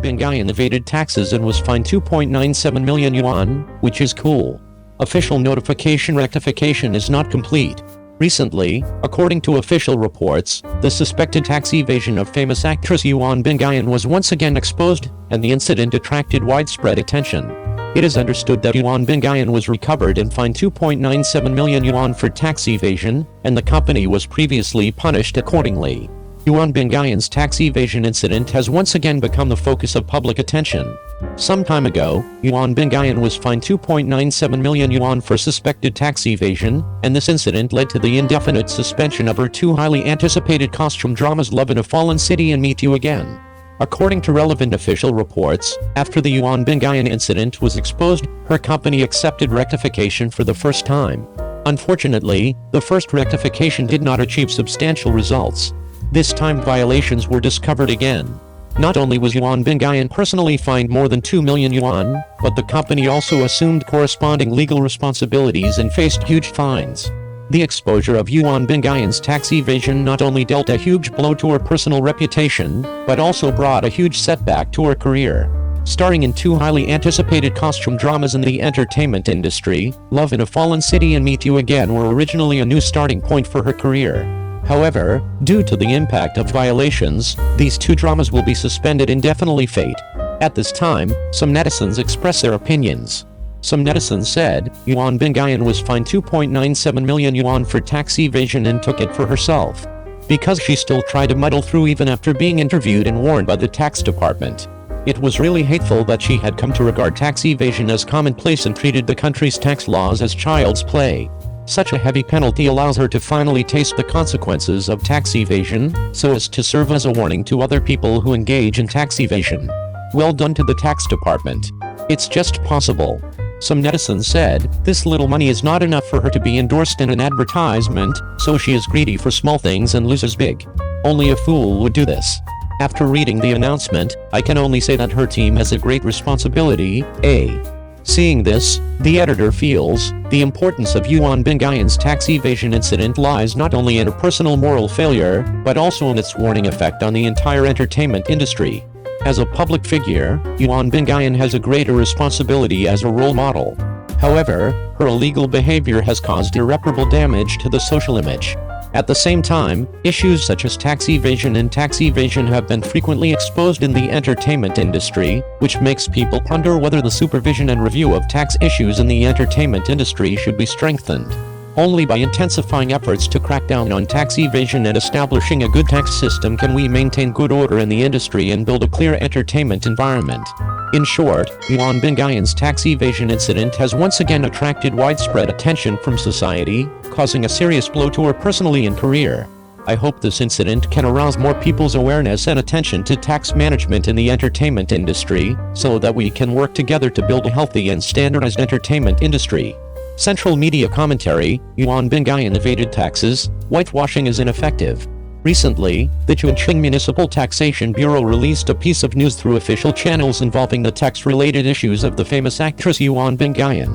Bingyan evaded taxes and was fined 2.97 million yuan, which is cool. Official notification rectification is not complete. Recently, according to official reports, the suspected tax evasion of famous actress Yuan Bingyan was once again exposed, and the incident attracted widespread attention. It is understood that Yuan Bingyan was recovered and fined 2.97 million yuan for tax evasion, and the company was previously punished accordingly. Yuan Bingyan's tax evasion incident has once again become the focus of public attention. Some time ago, Yuan Bingyan was fined 2.97 million yuan for suspected tax evasion, and this incident led to the indefinite suspension of her two highly anticipated costume dramas Love in a Fallen City and Meet You Again. According to relevant official reports, after the Yuan Bingyan incident was exposed, her company accepted rectification for the first time. Unfortunately, the first rectification did not achieve substantial results. This time violations were discovered again. Not only was Yuan Bingyan personally fined more than 2 million yuan, but the company also assumed corresponding legal responsibilities and faced huge fines. The exposure of Yuan Bingyan's tax evasion not only dealt a huge blow to her personal reputation, but also brought a huge setback to her career. Starring in two highly anticipated costume dramas in the entertainment industry, Love in a Fallen City and Meet You Again were originally a new starting point for her career. However, due to the impact of violations, these two dramas will be suspended indefinitely. At this time, some netizens expressed their opinions. Some netizens said, Yuan Bingyan was fined 2.97 million yuan for tax evasion and took it for herself. Because she still tried to muddle through even after being interviewed and warned by the tax department. It was really hateful that she had come to regard tax evasion as commonplace and treated the country's tax laws as child's play. Such a heavy penalty allows her to finally taste the consequences of tax evasion, so as to serve as a warning to other people who engage in tax evasion. Well done to the tax department. It's just possible. Some netizens said, this little money is not enough for her to be endorsed in an advertisement, so she is greedy for small things and loses big. Only a fool would do this. After reading the announcement, I can only say that her team has a great responsibility. Seeing this, the editor feels, the importance of Yuan Bingyan's tax evasion incident lies not only in her personal moral failure, but also in its warning effect on the entire entertainment industry. As a public figure, Yuan Bingyan has a greater responsibility as a role model. However, her illegal behavior has caused irreparable damage to the social image. At the same time, issues such as tax evasion and tax evasion have been frequently exposed in the entertainment industry, which makes people ponder whether the supervision and review of tax issues in the entertainment industry should be strengthened. Only by intensifying efforts to crack down on tax evasion and establishing a good tax system can we maintain good order in the industry and build a clear entertainment environment. In short, Yuan Bingyan's tax evasion incident has once again attracted widespread attention from society, causing a serious blow to her personally and career. I hope this incident can arouse more people's awareness and attention to tax management in the entertainment industry, so that we can work together to build a healthy and standardized entertainment industry. Central media commentary, Yuan Bingyan evaded taxes, whitewashing is ineffective. Recently, the Chongqing Municipal Taxation Bureau released a piece of news through official channels involving the tax-related issues of the famous actress Yuan Bingyan.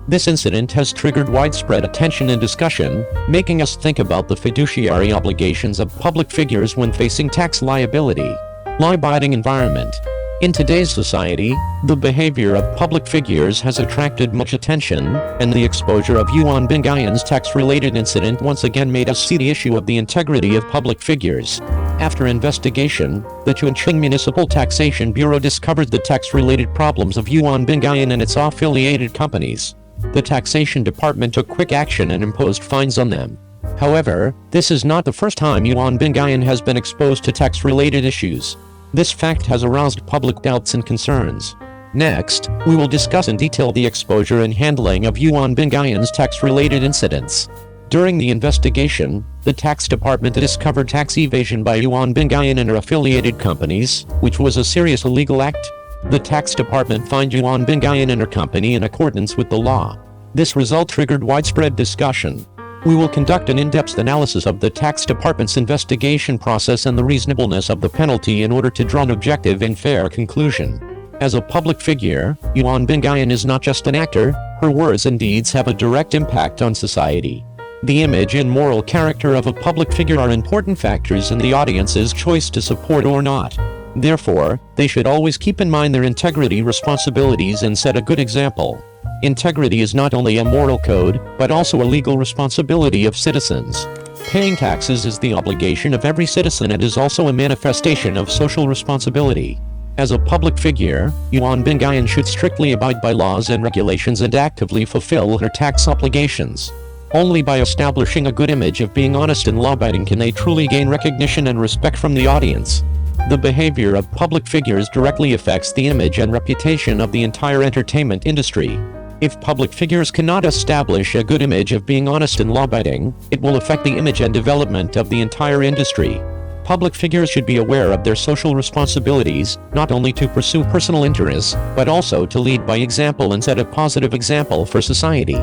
This incident has triggered widespread attention and discussion, making us think about the fiduciary obligations of public figures when facing tax liability. Law-abiding environment. In today's society, the behavior of public figures has attracted much attention, and the exposure of Yuan Bingyan's tax-related incident once again made us see the issue of the integrity of public figures. After investigation, the Chongqing Municipal Taxation Bureau discovered the tax-related problems of Yuan Bingyan and its affiliated companies. The taxation department took quick action and imposed fines on them. However, this is not the first time Yuan Bingyan has been exposed to tax-related issues. This fact has aroused public doubts and concerns. Next, we will discuss in detail the exposure and handling of Yuan Bingyan's tax-related incidents. During the investigation, the tax department discovered tax evasion by Yuan Bingyan and her affiliated companies, which was a serious illegal act. The tax department fined Yuan Bingyan and her company in accordance with the law. This result triggered widespread discussion. We will conduct an in-depth analysis of the tax department's investigation process and the reasonableness of the penalty in order to draw an objective and fair conclusion. As a public figure, Yuan Bingyan is not just an actor, her words and deeds have a direct impact on society. The image and moral character of a public figure are important factors in the audience's choice to support or not. Therefore, they should always keep in mind their integrity responsibilities and set a good example. Integrity is not only a moral code, but also a legal responsibility of citizens. Paying taxes is the obligation of every citizen and is also a manifestation of social responsibility. As a public figure, Yuan Bingyan should strictly abide by laws and regulations and actively fulfill her tax obligations. Only by establishing a good image of being honest and law-abiding can they truly gain recognition and respect from the audience. The behavior of public figures directly affects the image and reputation of the entire entertainment industry. If public figures cannot establish a good image of being honest and law-abiding, it will affect the image and development of the entire industry. Public figures should be aware of their social responsibilities, not only to pursue personal interests, but also to lead by example and set a positive example for society.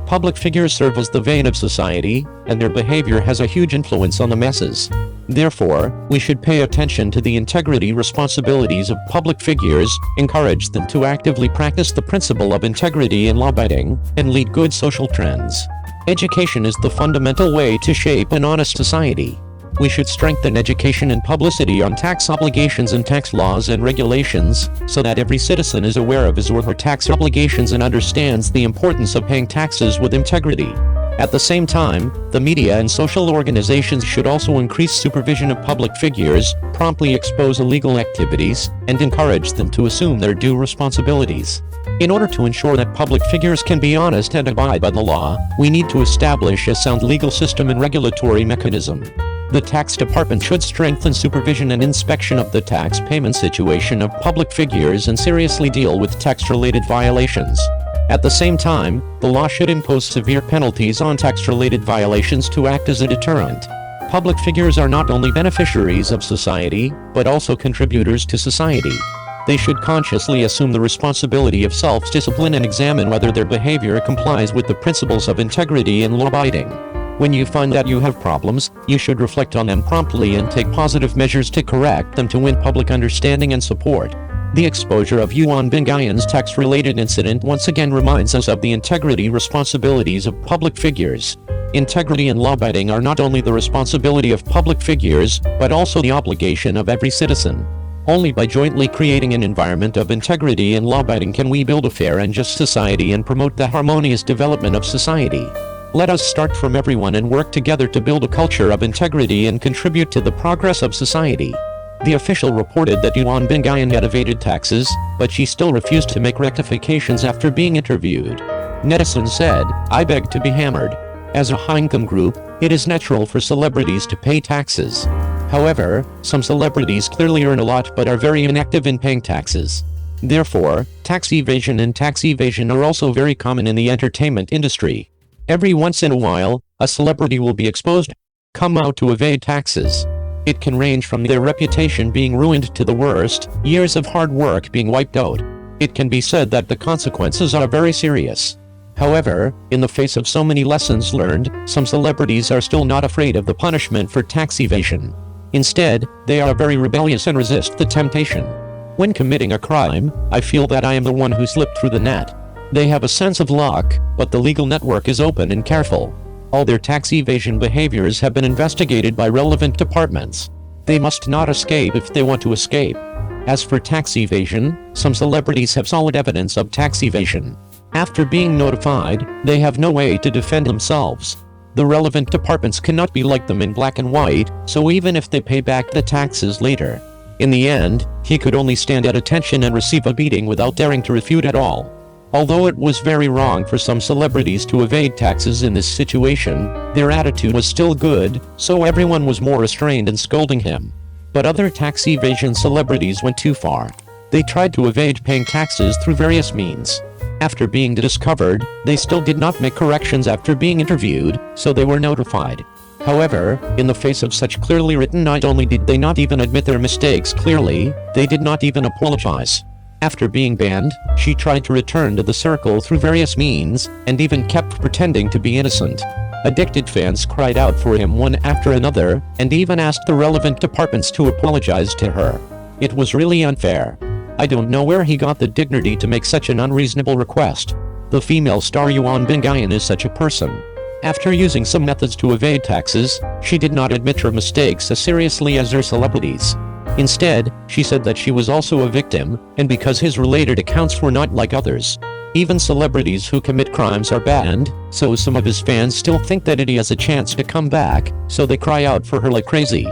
Public figures serve as the vein of society, and their behavior has a huge influence on the masses. Therefore, we should pay attention to the integrity responsibilities of public figures, encourage them to actively practice the principle of integrity and law-abiding, and lead good social trends. Education is the fundamental way to shape an honest society. We should strengthen education and publicity on tax obligations and tax laws and regulations, so that every citizen is aware of his or her tax obligations and understands the importance of paying taxes with integrity. At the same time, the media and social organizations should also increase supervision of public figures, promptly expose illegal activities, and encourage them to assume their due responsibilities. In order to ensure that public figures can be honest and abide by the law, we need to establish a sound legal system and regulatory mechanism. The tax department should strengthen supervision and inspection of the tax payment situation of public figures and seriously deal with tax-related violations. At the same time, the law should impose severe penalties on tax-related violations to act as a deterrent. Public figures are not only beneficiaries of society, but also contributors to society. They should consciously assume the responsibility of self-discipline and examine whether their behavior complies with the principles of integrity and law-abiding. When you find that you have problems, you should reflect on them promptly and take positive measures to correct them to win public understanding and support. The exposure of Yuan Bingyan's tax-related incident once again reminds us of the integrity responsibilities of public figures. Integrity and law-abiding are not only the responsibility of public figures, but also the obligation of every citizen. Only by jointly creating an environment of integrity and law-abiding can we build a fair and just society and promote the harmonious development of society. Let us start from everyone and work together to build a culture of integrity and contribute to the progress of society. The official reported that Yuan Bingyan had evaded taxes, but she still refused to make rectifications after being interviewed. Netizens said, "I beg to be hammered." As a high-income group, it is natural for celebrities to pay taxes. However, some celebrities clearly earn a lot but are very inactive in paying taxes. Therefore, tax evasion are also very common in the entertainment industry. Every once in a while, a celebrity will be exposed, come out to evade taxes. It can range from their reputation being ruined to the worst, years of hard work being wiped out. It can be said that the consequences are very serious. However, in the face of so many lessons learned, some celebrities are still not afraid of the punishment for tax evasion. Instead, they are very rebellious and resist the temptation. When committing a crime, I feel that I am the one who slipped through the net. They have a sense of luck, but the legal network is open and careful. All their tax evasion behaviors have been investigated by relevant departments. They must not escape if they want to escape. As for tax evasion, some celebrities have solid evidence of tax evasion. After being notified, they have no way to defend themselves. The relevant departments cannot be like them in black and white, so even if they pay back the taxes later, in the end, he could only stand at attention and receive a beating without daring to refute at all. Although it was very wrong for some celebrities to evade taxes in this situation, their attitude was still good, so everyone was more restrained in scolding him. But other tax evasion celebrities went too far. They tried to evade paying taxes through various means. After being discovered, they still did not make corrections after being interviewed, so they were notified. However, in the face of such clearly written, not only did they not even admit their mistakes clearly, they did not even apologize. After being banned, she tried to return to the circle through various means, and even kept pretending to be innocent. Addicted fans cried out for him one after another, and even asked the relevant departments to apologize to her. It was really unfair. I don't know where he got the dignity to make such an unreasonable request. The female star Yuan Bingyan is such a person. After using some methods to evade taxes, she did not admit her mistakes as seriously as her celebrities. Instead, she said that she was also a victim, and because his related accounts were not like others. Even celebrities who commit crimes are banned, so some of his fans still think that he has a chance to come back, so they cry out for her like crazy.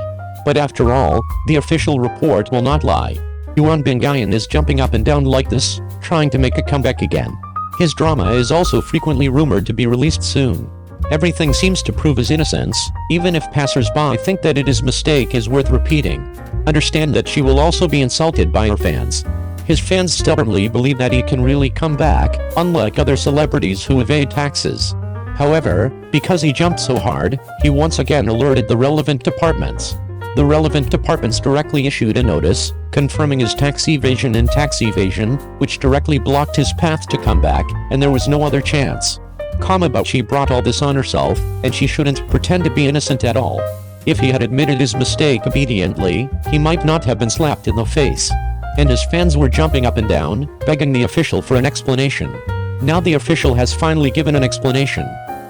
But after all, the official report will not lie. Yuan Bingyan is jumping up and down like this, trying to make a comeback again. His drama is also frequently rumored to be released soon. Everything seems to prove his innocence, even if passers-by think that his mistake is worth repeating. Understand that she will also be insulted by her fans. His fans stubbornly believe that he can really come back, unlike other celebrities who evade taxes. However, because he jumped so hard, he once again alerted the relevant departments. The relevant departments directly issued a notice, confirming his tax evasion, which directly blocked his path to come back, and there was no other chance. But she brought all this on herself, and she shouldn't pretend to be innocent at all. If he had admitted his mistake obediently, he might not have been slapped in the face. And his fans were jumping up and down, begging the official for an explanation. Now the official has finally given an explanation.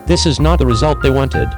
This is not the result they wanted.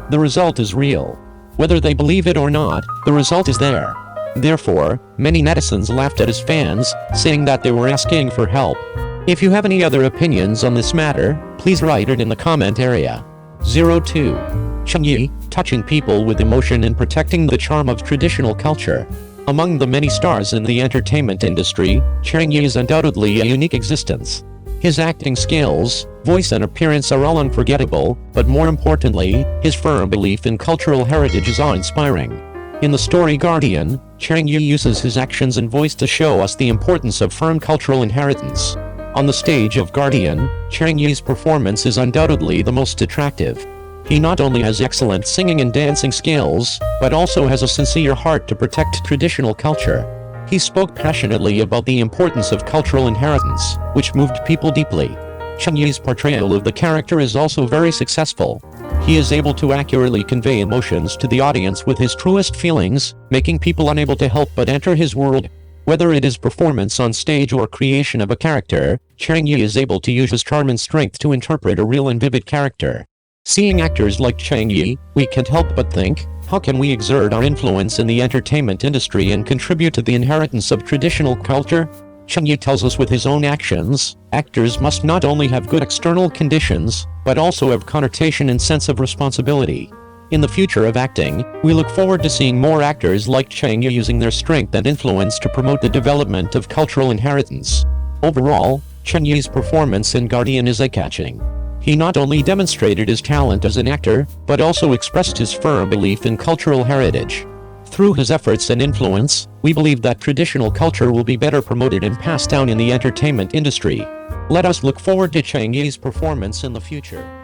The result is real. Whether they believe it or not, the result is there. Therefore, many netizens laughed at his fans, saying that they were asking for help. If you have any other opinions on this matter, please write it in the comment area. 02. Cheng Yi, touching people with emotion and protecting the charm of traditional culture. Among the many stars in the entertainment industry, Cheng Yi is undoubtedly a unique existence. His acting skills, voice and appearance are all unforgettable, but more importantly, his firm belief in cultural heritage is awe-inspiring. In the story Guardian, Cheng Yi uses his actions and voice to show us the importance of firm cultural inheritance. On the stage of Guardian, Cheng Yi's performance is undoubtedly the most attractive. He not only has excellent singing and dancing skills, but also has a sincere heart to protect traditional culture. He spoke passionately about the importance of cultural inheritance, which moved people deeply. Cheng Yi's portrayal of the character is also very successful. He is able to accurately convey emotions to the audience with his truest feelings, making people unable to help but enter his world. Whether it is performance on stage or creation of a character, Cheng Yi is able to use his charm and strength to interpret a real and vivid character. Seeing actors like Cheng Yi, we can't help but think, how can we exert our influence in the entertainment industry and contribute to the inheritance of traditional culture? Cheng Yi tells us with his own actions, actors must not only have good external conditions, but also have connotation and sense of responsibility. In the future of acting, we look forward to seeing more actors like Cheng Yi using their strength and influence to promote the development of cultural inheritance. Overall, Cheng Yi's performance in Guardian is eye-catching. He not only demonstrated his talent as an actor, but also expressed his firm belief in cultural heritage. Through his efforts and influence, we believe that traditional culture will be better promoted and passed down in the entertainment industry. Let us look forward to Cheng Yi's performance in the future.